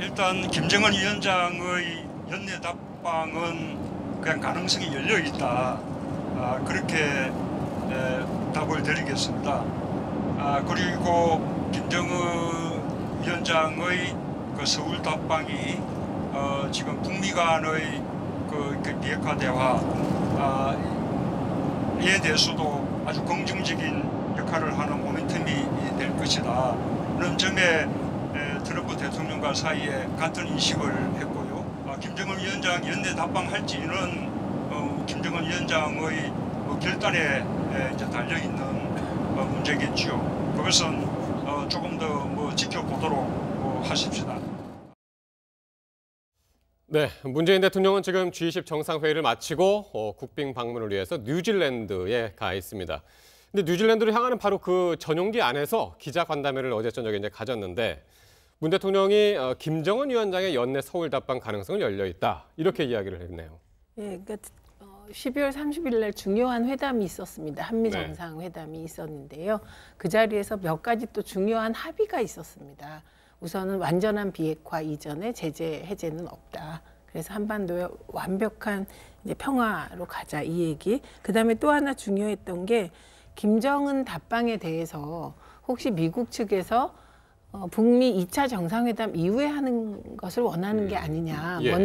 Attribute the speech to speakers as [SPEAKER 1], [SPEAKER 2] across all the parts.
[SPEAKER 1] 일단 김정은 위원장의 연내 답방은 그냥 가능성이 열려 있다. 그렇게 답을 드리겠습니다. 그리고 김정은 위원장의 그 서울 답방이 지금 북미 간의 그 비핵화 대화에 대해서도 아주 긍정적인 역할을 하는 모멘텀이 될 것이다는 점에 트럼프 대통령과 사이에 같은 인식을 했고요. 김정은 위원장 연내 답방할지는 김정은 위원장의 결단에 이제 달려 있는 문제겠죠. 그것은 조금 더 지켜보도록 하십시다.
[SPEAKER 2] 네, 문재인 대통령은 지금 G20 정상회의를 마치고 국빈 방문을 위해서 뉴질랜드에 가 있습니다. 근데 뉴질랜드로 향하는 바로 그 전용기 안에서 기자간담회를 어제 저녁에 이제 가졌는데 문 대통령이 김정은 위원장의 연내 서울 답방 가능성은 열려 있다 이렇게 이야기를 했네요.
[SPEAKER 3] 예, 그러니까 12월 30일 날 중요한 회담이 있었습니다. 한미 정상회담이 있었는데요. 그 자리에서 몇 가지 또 중요한 합의가 있었습니다. 우선은 완전한 비핵화 이전에 제재 해제는 없다. 그래서 한반도에 완벽한 이제 평화로 가자 이 얘기. 그다음에 또 하나 중요했던 게 김정은 답방에 대해서 혹시 미국 측에서 북미 2차 정상회담 이후에 하는 것을 원하는 게 아니냐.
[SPEAKER 2] 예.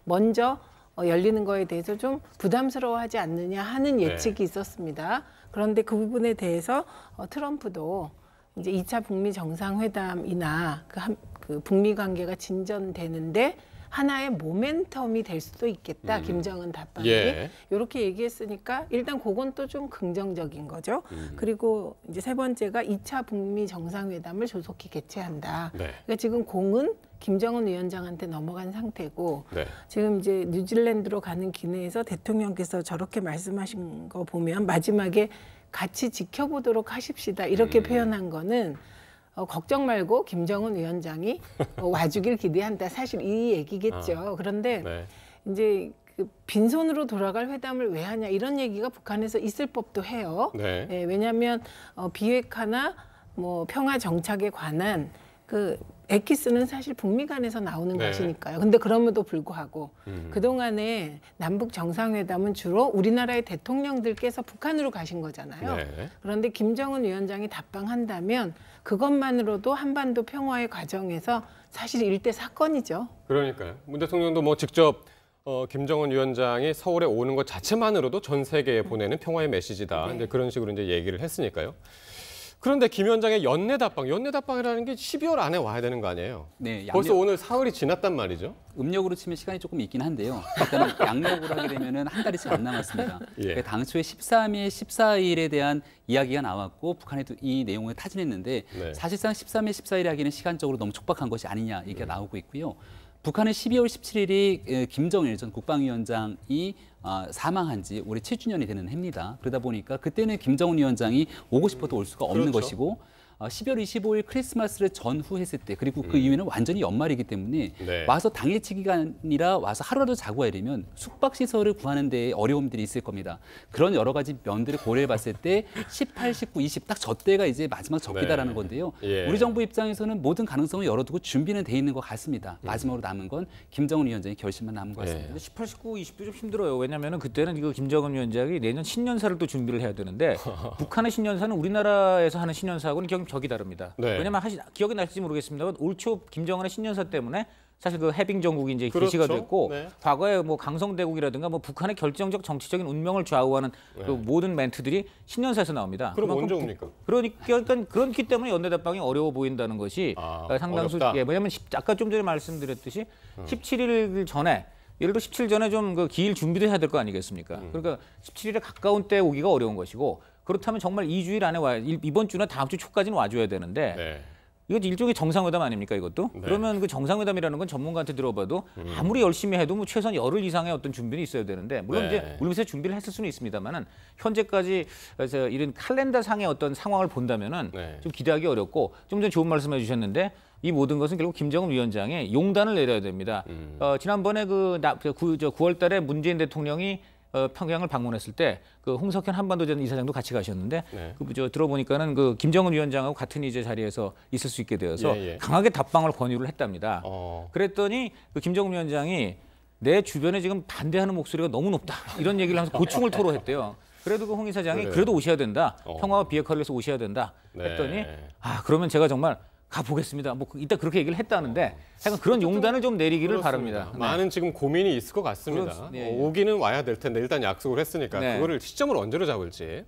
[SPEAKER 3] 먼저 열리는 거에 대해서 좀 부담스러워하지 않느냐 하는 예측이 있었습니다. 그런데 그 부분에 대해서 트럼프도 이제 2차 북미 정상회담이나 그 북미 관계가 진전되는데 하나의 모멘텀이 될 수도 있겠다. 김정은 답방이 이렇게 얘기했으니까 일단 그건 또 좀 긍정적인 거죠. 그리고 이제 세 번째가 2차 북미 정상회담을 조속히 개최한다. 그러니까 지금 공은 김정은 위원장한테 넘어간 상태고 지금 이제 뉴질랜드로 가는 기내에서 대통령께서 저렇게 말씀하신 거 보면 마지막에 같이 지켜보도록 하십시다. 이렇게 표현한 거는 걱정 말고 김정은 위원장이 와주길 기대한다. 사실 이 얘기겠죠. 그런데 이제 그 빈손으로 돌아갈 회담을 왜 하냐 이런 얘기가 북한에서 있을 법도 해요. 왜냐하면 비핵화나 뭐 평화 정착에 관한 그 엑기스는 사실 북미 간에서 나오는 것이니까요. 근데 그럼에도 불구하고 그동안에 남북 정상회담은 주로 우리나라의 대통령들께서 북한으로 가신 거잖아요. 그런데 김정은 위원장이 답방한다면 그것만으로도 한반도 평화의 과정에서 사실 일대 사건이죠.
[SPEAKER 2] 그러니까요. 문 대통령도 뭐 직접 김정은 위원장이 서울에 오는 것 자체만으로도 전 세계에 보내는 평화의 메시지다. 이제 그런 식으로 이제 얘기를 했으니까요. 그런데 김 위원장의 연내 답방이라는 게 12월 안에 와야 되는 거 아니에요?
[SPEAKER 4] 네,
[SPEAKER 2] 벌써 오늘 사흘이 지났단 말이죠?
[SPEAKER 4] 음력으로 치면 시간이 조금 있긴 한데요. 일단 양력으로 하게 되면 한 달이 채 안 남았습니다. 그러니까 당초에 13일, 14일에 대한 이야기가 나왔고 북한에도 이 내용을 타진했는데 사실상 13일, 14일에 하기는 시간적으로 너무 촉박한 것이 아니냐 얘기가 나오고 있고요. 북한은 12월 17일이 김정일 전 국방위원장이 사망한 지 올해 7주년이 되는 해입니다. 그러다 보니까 그때는 김정은 위원장이 오고 싶어도 올 수가 없는 것이고 12월 25일 크리스마스를 전후했을 때 그리고 그 이후에는 완전히 연말이기 때문에 와서 당일치기가 아니라 와서 하루라도 자고 와야 되면 숙박시설을 구하는 데 어려움들이 있을 겁니다. 그런 여러 가지 면들을 고려해 봤을 때 18, 19, 20 딱 저 때가 이제 마지막 적기다라는 건데요. 우리 정부 입장에서는 모든 가능성을 열어두고 준비는 돼 있는 것 같습니다. 마지막으로 남은 건 김정은 위원장의 결심만 남은 것 같습니다.
[SPEAKER 5] 18, 19, 20도 좀 힘들어요. 왜냐하면 그때는 이거 김정은 위원장이 내년 신년사를 또 준비를 해야 되는데 북한의 신년사는 우리나라에서 하는 신년사하고는 격이 다릅니다. 왜냐면 기억이 나실지 모르겠습니다만 올 초 김정은의 신년사 때문에 사실 그 해빙 정국이 이제 개시가 됐고 과거에 뭐 강성대국이라든가 뭐 북한의 결정적 정치적인 운명을 좌우하는 그 모든 멘트들이 신년사에서 나옵니다.
[SPEAKER 2] 그럼 언제 옵니까?
[SPEAKER 5] 그러니까 그렇기 때문에 연내답방이 어려워 보인다는 것이 상당수 왜냐하면 아까 좀 전에 말씀드렸듯이 17일 전에 예를 들어 17일 전에 좀 그 기일 준비도 해야 될 거 아니겠습니까? 그러니까 17일에 가까운 때 오기가 어려운 것이고 그렇다면 정말 2주일 안에 이번 주나 다음 주 초까지는 와줘야 되는데 이거 일종의 정상회담 아닙니까 이것도? 그러면 그 정상회담이라는 건 전문가한테 들어봐도 아무리 열심히 해도 뭐 최소한 열흘 이상의 어떤 준비는 있어야 되는데 물론 이제 물밑에서 준비를 했을 수는 있습니다만은 현재까지 그래서 이런 칼렌더상의 어떤 상황을 본다면은 좀 기대하기 어렵고 좀 전에 좋은 말씀해 주셨는데 이 모든 것은 결국 김정은 위원장의 용단을 내려야 됩니다. 지난번에 9월 달에 문재인 대통령이 평양을 방문했을 때 그 홍석현 한반도전 이사장도 같이 가셨는데
[SPEAKER 2] 네.
[SPEAKER 5] 들어보니까는 그 김정은 위원장하고 같은 이제 자리에서 있을 수 있게 되어서 강하게 답방을 권유를 했답니다. 그랬더니 그 김정은 위원장이 내 주변에 지금 반대하는 목소리가 너무 높다 이런 얘기를 하면서 고충을 토로했대요. 그래도 그 홍 이사장이 그래도 오셔야 된다. 평화와 비핵화를 위해서 오셔야 된다. 했더니 그러면 제가 정말 가보겠습니다. 뭐 이따 그렇게 얘기를 했다는데 약간 그런 용단을 좀 내리기를 바랍니다.
[SPEAKER 2] 많은 지금 고민이 있을 것 같습니다. 오기는 와야 될 텐데 일단 약속을 했으니까 그거를 시점을 언제로 잡을지.